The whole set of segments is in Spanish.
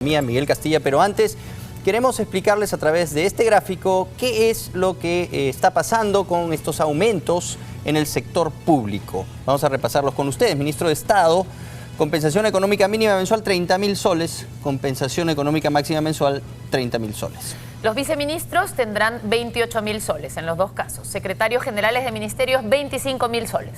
Miguel Castilla, pero antes queremos explicarles a través de este gráfico qué es lo que está pasando con estos aumentos en el sector público. Vamos a repasarlos con ustedes. Ministro de Estado, compensación económica mínima mensual 30.000 soles, compensación económica máxima mensual 30.000 soles. Los viceministros tendrán 28.000 soles en los dos casos. Secretarios generales de ministerios, 25.000 soles.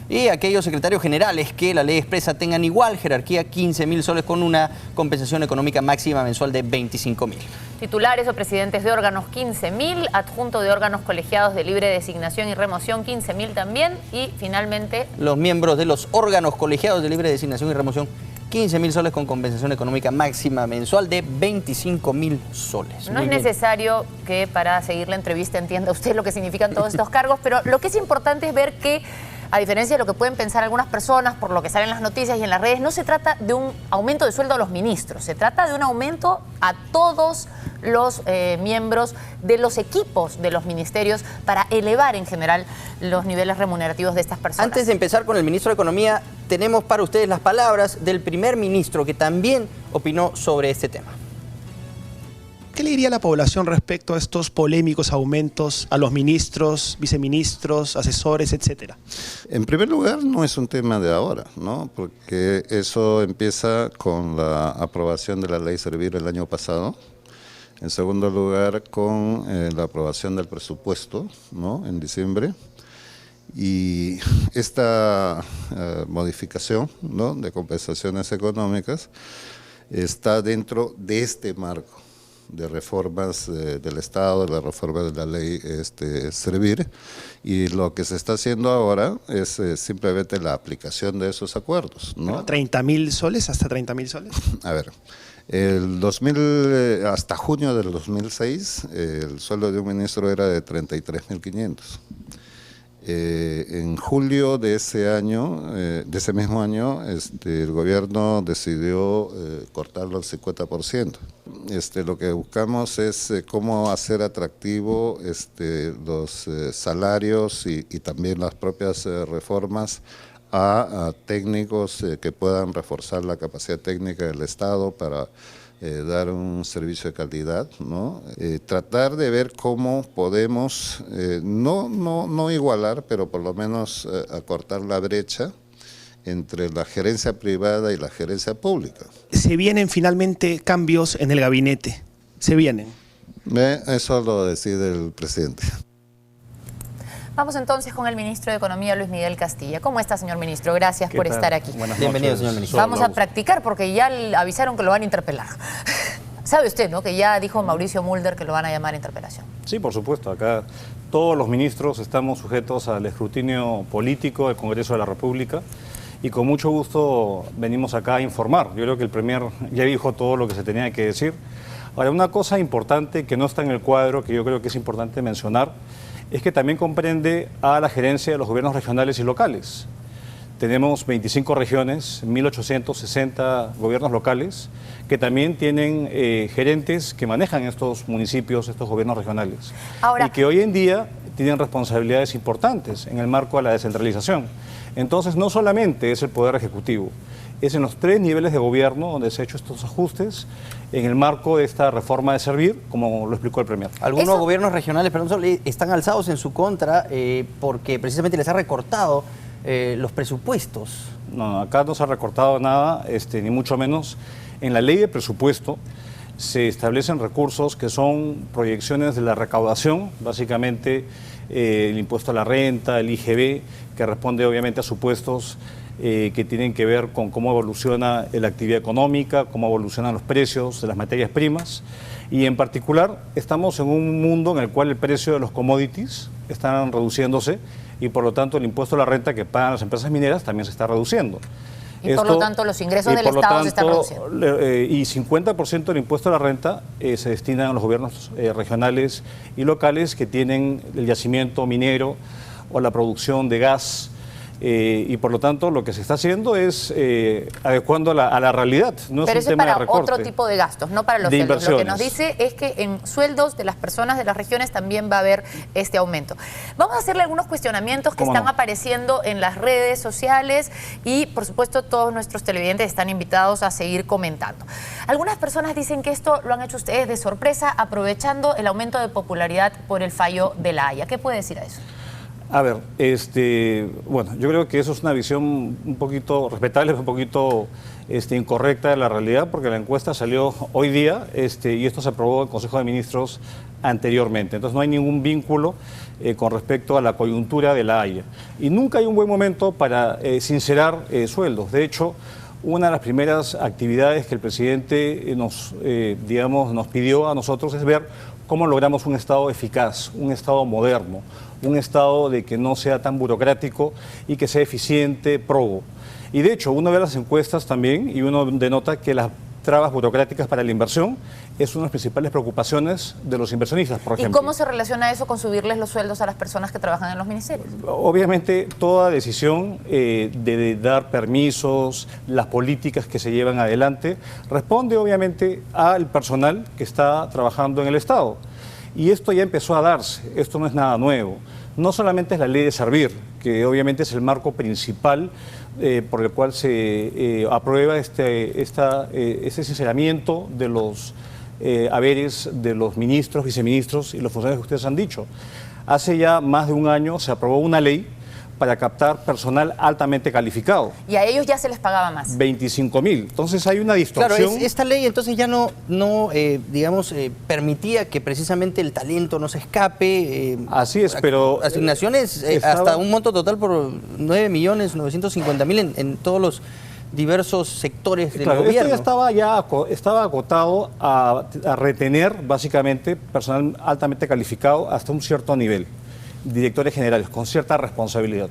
Y aquellos secretarios generales que la ley expresa tengan igual jerarquía, 15.000 soles con una compensación económica máxima mensual de 25.000. Titulares o presidentes de órganos, 15.000. Adjunto de órganos colegiados de libre designación y remoción, 15.000 también. Y finalmente, los miembros de los órganos colegiados de libre designación y remoción, 15.000 soles con compensación económica máxima mensual de 25.000 soles. No es necesario que para seguir la entrevista entienda usted lo que significan todos estos cargos, pero lo que es importante es ver que, a diferencia de lo que pueden pensar algunas personas por lo que salen en las noticias y en las redes, no se trata de un aumento de sueldo a los ministros, se trata de un aumento a todos los miembros de los equipos de los ministerios para elevar en general los niveles remunerativos de estas personas. Antes de empezar con el ministro de Economía, tenemos para ustedes las palabras del primer ministro que también opinó sobre este tema. ¿Qué le diría a la población respecto a estos polémicos aumentos a los ministros, viceministros, asesores, etcétera? En primer lugar, no es un tema de ahora, ¿no? Porque eso empieza con la aprobación de la Ley Servir el año pasado. En segundo lugar, con la aprobación del presupuesto, ¿no? En diciembre. Y esta modificación, ¿no? De compensaciones económicas está dentro de este marco de reformas del Estado, de la reforma de la ley Servir, y lo que se está haciendo ahora es simplemente la aplicación de esos acuerdos, ¿no? ¿30.000 soles? ¿Hasta 30.000 soles? A ver, hasta junio del 2006, el sueldo de un ministro era de 33.500. En julio de ese año, de ese mismo año, el gobierno decidió cortarlo al 50%. Lo que buscamos es cómo hacer atractivo los salarios y también las propias reformas a técnicos que puedan reforzar la capacidad técnica del Estado para dar un servicio de calidad, ¿no? Tratar de ver cómo podemos, no igualar, pero por lo menos acortar la brecha entre la gerencia privada y la gerencia pública. Se vienen finalmente cambios en el gabinete, se vienen. Eso lo decide el presidente. Vamos entonces con el ministro de Economía, Luis Miguel Castilla. ¿Cómo está, señor ministro? Gracias por estar aquí. Bienvenido, señor ministro. Vamos a practicar porque ya avisaron que lo van a interpelar. Sabe usted, ¿no?, que ya dijo Mauricio Mulder que lo van a llamar a interpelación. Sí, por supuesto. Acá todos los ministros estamos sujetos al escrutinio político del Congreso de la República y con mucho gusto venimos acá a informar. Yo creo que el Premier ya dijo todo lo que se tenía que decir. Ahora, una cosa importante que no está en el cuadro, que yo creo que es importante mencionar, es que también comprende a la gerencia de los gobiernos regionales y locales. Tenemos 25 regiones, 1.860 gobiernos locales, que también tienen gerentes que manejan estos municipios, estos gobiernos regionales. Ahora, y que hoy en día tienen responsabilidades importantes en el marco de la descentralización. Entonces, no solamente es el Poder Ejecutivo, es en los 3 niveles de gobierno donde se han hecho estos ajustes en el marco de esta reforma de Servir, como lo explicó el Premier. Algunos gobiernos regionales, perdón, están alzados en su contra porque precisamente les ha recortado los presupuestos. No, acá no se ha recortado nada, ni mucho menos. En la ley de presupuesto se establecen recursos que son proyecciones de la recaudación, básicamente el impuesto a la renta, el IGB, que responde obviamente a supuestos que tienen que ver con cómo evoluciona la actividad económica, cómo evolucionan los precios de las materias primas, y en particular estamos en un mundo en el cual el precio de los commodities están reduciéndose y por lo tanto el impuesto a la renta que pagan las empresas mineras también se está reduciendo. Y por lo tanto los ingresos del Estado se están reduciendo. Y 50% del impuesto a la renta se destina a los gobiernos regionales y locales que tienen el yacimiento minero o la producción de gas. Y por lo tanto lo que se está haciendo es adecuando a la realidad. No Pero es eso un es tema de para recorte. otro tipo de gastos, no para los De sueldos. Lo que inversiones. nos dice es que en sueldos de las personas de las regiones también va a haber este aumento. Vamos a hacerle algunos cuestionamientos que ¿Cómo están no? apareciendo en las redes sociales y, por supuesto, todos nuestros televidentes están invitados a seguir comentando. Algunas personas dicen que esto lo han hecho ustedes de sorpresa, aprovechando el aumento de popularidad por el fallo de La Haya. ¿Qué puede decir a eso? A ver, bueno, yo creo que eso es una visión un poquito respetable, un poquito incorrecta de la realidad, porque la encuesta salió hoy día y esto se aprobó en el Consejo de Ministros anteriormente. Entonces no hay ningún vínculo con respecto a la coyuntura de La Haya. Y nunca hay un buen momento para sincerar sueldos. De hecho, una de las primeras actividades que el presidente nos pidió a nosotros es ver cómo logramos un Estado eficaz, un Estado moderno, un Estado de que no sea tan burocrático y que sea eficiente, probo. Y de hecho, uno ve las encuestas también y uno denota que las trabas burocráticas para la inversión es una de las principales preocupaciones de los inversionistas, por ¿Y ejemplo. cómo se relaciona eso con subirles los sueldos a las personas que trabajan en los ministerios? Obviamente, toda decisión de dar permisos, las políticas que se llevan adelante, responde obviamente al personal que está trabajando en el Estado. Y esto ya empezó a darse, esto no es nada nuevo. No solamente es la ley de servir, que obviamente es el marco principal por el cual se aprueba ese sinceramiento de los haberes de los ministros, viceministros y los funcionarios que ustedes han dicho. Hace ya más de un año se aprobó una ley para captar personal altamente calificado. Y a ellos ya se les pagaba más. 25.000. Entonces hay una distorsión. Claro, esta ley entonces ya no permitía que precisamente el talento no se escape. Así es, pero asignaciones hasta un monto total por 9.950.000 en todos los diversos sectores del claro, gobierno. Esto ya estaba acotado a retener básicamente personal altamente calificado hasta un cierto nivel, directores generales, con cierta responsabilidad.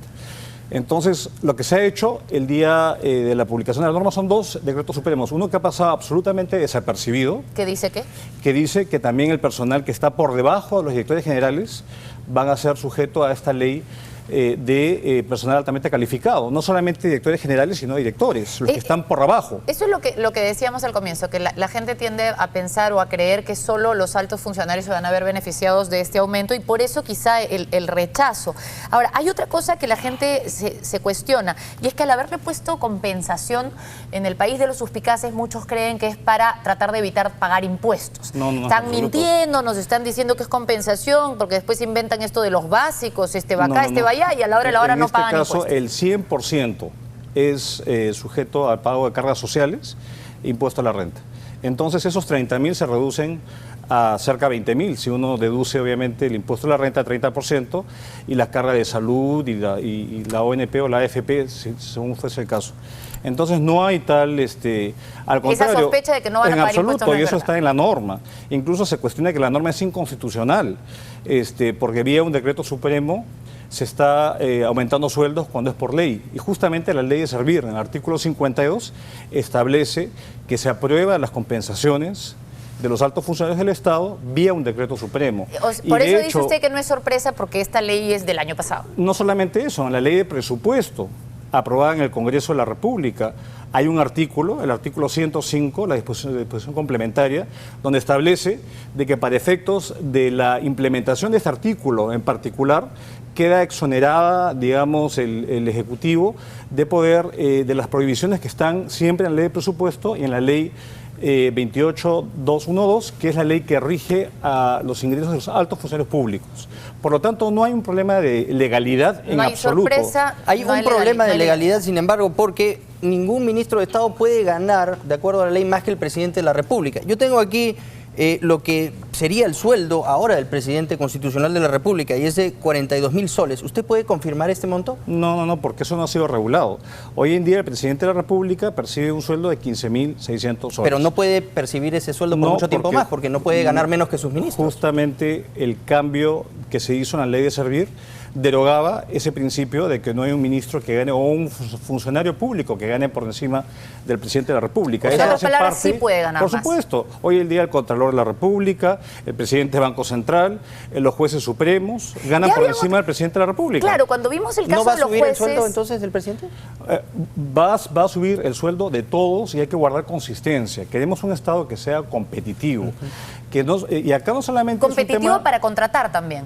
Entonces, lo que se ha hecho el día de la publicación de la norma son dos decretos supremos. Uno que ha pasado absolutamente desapercibido. ¿Qué dice qué? Que dice que también el personal que está por debajo de los directores generales van a ser sujeto a esta ley de personal altamente calificado. No solamente directores generales, sino directores, los que están por abajo. Eso es lo que decíamos al comienzo, que la gente tiende a pensar o a creer que solo los altos funcionarios se van a ver beneficiados de este aumento y por eso quizá el rechazo. Ahora, hay otra cosa que la gente se cuestiona y es que al haberle puesto compensación en el país de los suspicaces, muchos creen que es para tratar de evitar pagar impuestos. Están mintiendo, nos están diciendo que es compensación porque después inventan esto de los básicos, va acá, va allá y a la hora de la hora no pagan impuestos. En este caso, el 100% es sujeto al pago de cargas sociales e impuesto a la renta. Entonces, esos 30.000 se reducen a cerca de 20.000, si uno deduce obviamente el impuesto a la renta 30% y las cargas de salud y la ONP o la AFP, según fuese el caso. Entonces no hay tal, al contrario, esa sospecha de que no van a pagar absoluto, impuestos no es y eso verdad. está en la norma. Incluso se cuestiona que la norma es inconstitucional, porque vía un decreto supremo se está aumentando sueldos cuando es por ley. Y justamente la ley de servir, en el artículo 52, establece que se aprueban las compensaciones de los altos funcionarios del Estado vía un decreto supremo. Por eso dice usted que no es sorpresa porque esta ley es del año pasado. No solamente eso, en la ley de presupuesto aprobada en el Congreso de la República hay un artículo, el artículo 105, la disposición complementaria, donde establece de que para efectos de la implementación de este artículo en particular queda exonerada, digamos, el Ejecutivo de poder, de las prohibiciones que están siempre en la ley de presupuesto y en la ley 28212, que es la ley que rige a los ingresos de los altos funcionarios públicos. Por lo tanto, no hay un problema de legalidad en absoluto. Hay un problema de legalidad, sin embargo, porque ningún ministro de Estado puede ganar, de acuerdo a la ley, más que el presidente de la República. Yo tengo aquí lo que sería el sueldo ahora del presidente constitucional de la República, y es de 42.000 soles. ¿Usted puede confirmar este monto? No, porque eso no ha sido regulado. Hoy en día el presidente de la República percibe un sueldo de 15.600 soles. Pero no puede percibir ese sueldo por mucho tiempo más, porque no puede ganar menos que sus ministros. Justamente el cambio que se hizo en la ley de servir derogaba ese principio de que no hay un ministro que gane o un funcionario público que gane por encima del presidente de la República. O sea, en otras palabras, sí puede ganar por más. supuesto. Hoy en día el Contralor de la República, el presidente del Banco Central, los jueces supremos ganan por encima del presidente de la República. Claro, cuando vimos el caso ¿No va a de los subir jueces... el sueldo entonces del presidente? Va a subir el sueldo de todos y hay que guardar consistencia. Queremos un Estado que sea competitivo. Que no, y acá no solamente competitivo es un tema para contratar también.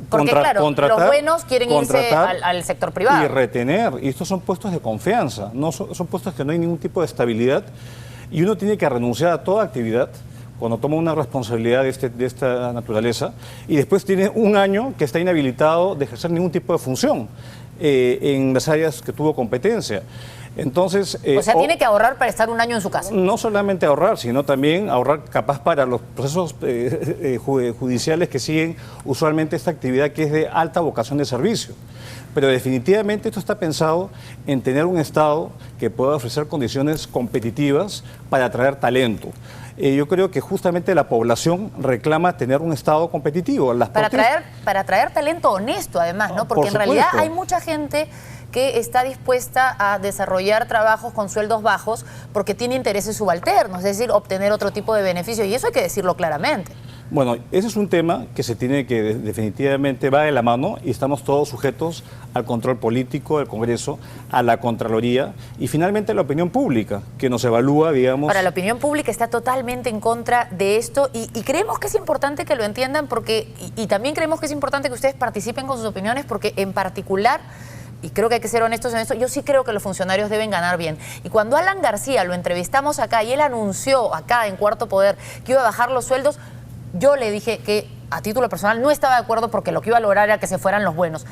Porque claro, los buenos quieren irse al sector privado. Y retener. Y estos son puestos de confianza. No son puestos que no hay ningún tipo de estabilidad. Y uno tiene que renunciar a toda actividad cuando toma una responsabilidad de esta naturaleza. Y después tiene un año que está inhabilitado de ejercer ningún tipo de función en las áreas que tuvo competencia. Entonces, o sea, tiene que ahorrar para estar un año en su casa. No solamente ahorrar, sino también ahorrar capaz para los procesos judiciales que siguen usualmente esta actividad que es de alta vocación de servicio. Pero definitivamente esto está pensado en tener un Estado que pueda ofrecer condiciones competitivas para atraer talento. Yo creo que justamente la población reclama tener un Estado competitivo. Para atraer talento honesto, además, ¿no? Porque en realidad hay mucha gente que está dispuesta a desarrollar trabajos con sueldos bajos porque tiene intereses subalternos, es decir, obtener otro tipo de beneficios, y eso hay que decirlo claramente. Bueno, ese es un tema que se tiene que definitivamente va de la mano y estamos todos sujetos al control político del Congreso, a la Contraloría y finalmente a la opinión pública, que nos evalúa, digamos... Ahora, la opinión pública está totalmente en contra de esto y creemos que es importante que lo entiendan porque y también creemos que es importante que ustedes participen con sus opiniones porque en particular... Y creo que hay que ser honestos en esto, yo sí creo que los funcionarios deben ganar bien. Y cuando Alan García lo entrevistamos acá y él anunció acá en Cuarto Poder que iba a bajar los sueldos, yo le dije que a título personal no estaba de acuerdo porque lo que iba a lograr era que se fueran los buenos.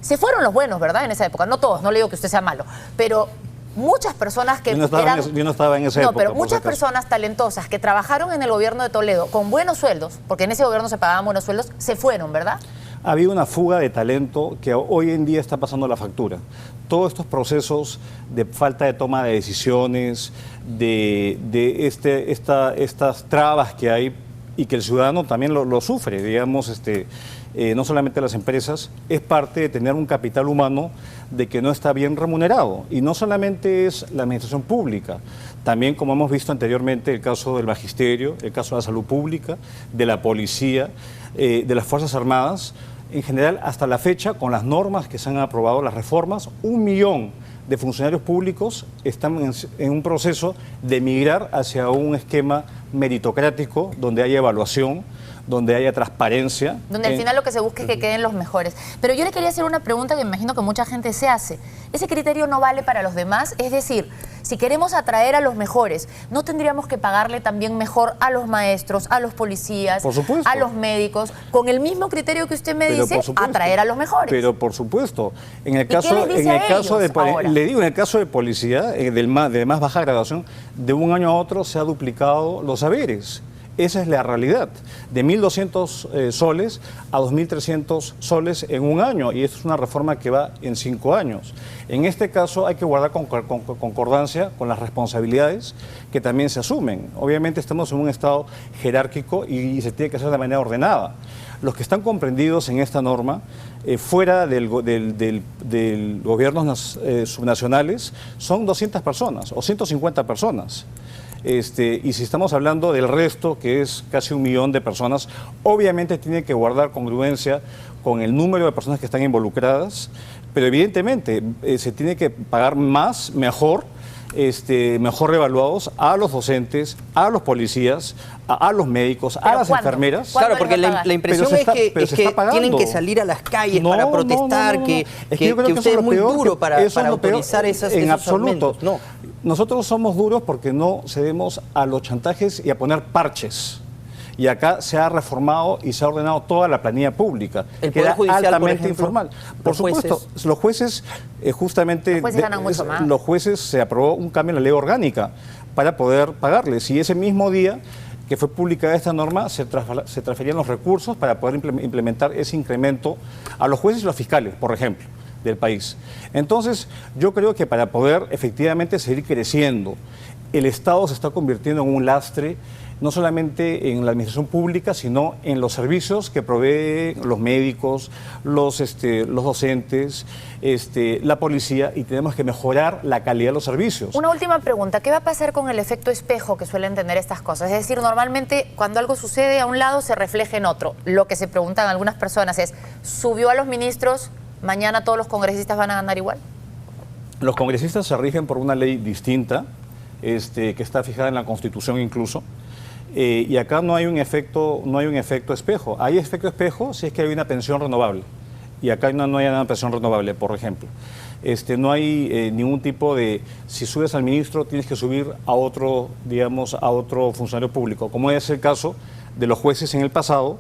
Se fueron los buenos, ¿verdad? En esa época, no todos, no le digo que usted sea malo, pero muchas personas que yo no estaba en esa época. No, pero muchas personas talentosas que trabajaron en el gobierno de Toledo con buenos sueldos, porque en ese gobierno se pagaban buenos sueldos, se fueron, ¿verdad? Ha habido una fuga de talento que hoy en día está pasando la factura. Todos estos procesos de falta de toma de decisiones, estas trabas que hay y que el ciudadano también lo sufre, digamos, no solamente las empresas, es parte de tener un capital humano de que no está bien remunerado. Y no solamente es la administración pública, también, como hemos visto anteriormente, el caso del magisterio, el caso de la salud pública, de la policía, de las Fuerzas Armadas. En general, hasta la fecha, con las normas que se han aprobado, las reformas, 1 millón de funcionarios públicos están en un proceso de migrar hacia un esquema meritocrático donde haya evaluación, donde haya transparencia. Donde al final lo que se busca es que queden los mejores. Pero yo le quería hacer una pregunta que me imagino que mucha gente se hace. ¿Ese criterio no vale para los demás? Es decir, si queremos atraer a los mejores, ¿no tendríamos que pagarle también mejor a los maestros, a los policías, por supuesto, a los médicos, con el mismo criterio que usted me dice, atraer a los mejores? Pero por supuesto, en el caso de policía, de más baja graduación, de un año a otro se ha duplicado los saberes. Esa es la realidad, de 1.200 soles a 2.300 soles en un año, y esto es una reforma que va en 5 años. En este caso hay que guardar concordancia con las responsabilidades que también se asumen. Obviamente estamos en un estado jerárquico y se tiene que hacer de manera ordenada. Los que están comprendidos en esta norma, fuera del gobiernos subnacionales, son 200 personas o 150 personas. Y si estamos hablando del resto, que es casi 1 millón de personas, obviamente tiene que guardar congruencia con el número de personas que están involucradas, pero evidentemente se tiene que pagar más, mejor evaluados a los docentes, a los policías, a los médicos, a las enfermeras. Claro, porque la impresión es que tienen que salir a las calles para protestar, que usted es muy duro para autorizar esos aumentos. No. Nosotros somos duros porque no cedemos a los chantajes y a poner parches. Y acá se ha reformado y se ha ordenado toda la planilla pública, que era altamente informal. Por supuesto, los jueces justamente... Los jueces ganan mucho más. Los jueces se aprobó un cambio en la ley orgánica para poder pagarles. Y ese mismo día que fue publicada esta norma, se transferían los recursos para poder implementar ese incremento a los jueces y los fiscales, por ejemplo, del país. Entonces, yo creo que para poder efectivamente seguir creciendo, el Estado se está convirtiendo en un lastre no solamente en la administración pública, sino en los servicios que proveen los médicos, los docentes, la policía, y tenemos que mejorar la calidad de los servicios. Una última pregunta, ¿qué va a pasar con el efecto espejo que suelen tener estas cosas? Es decir, normalmente cuando algo sucede a un lado se refleja en otro. Lo que se preguntan algunas personas es, ¿subió a los ministros? ¿Mañana todos los congresistas van a ganar igual? Los congresistas se rigen por una ley distinta, que está fijada en la Constitución incluso, y acá no hay un efecto espejo. Hay efecto espejo si es que hay una pensión renovable, y acá no hay una pensión renovable, por ejemplo. No hay ningún tipo de, si subes al ministro tienes que subir a otro, digamos, a otro funcionario público, como es el caso de los jueces en el pasado.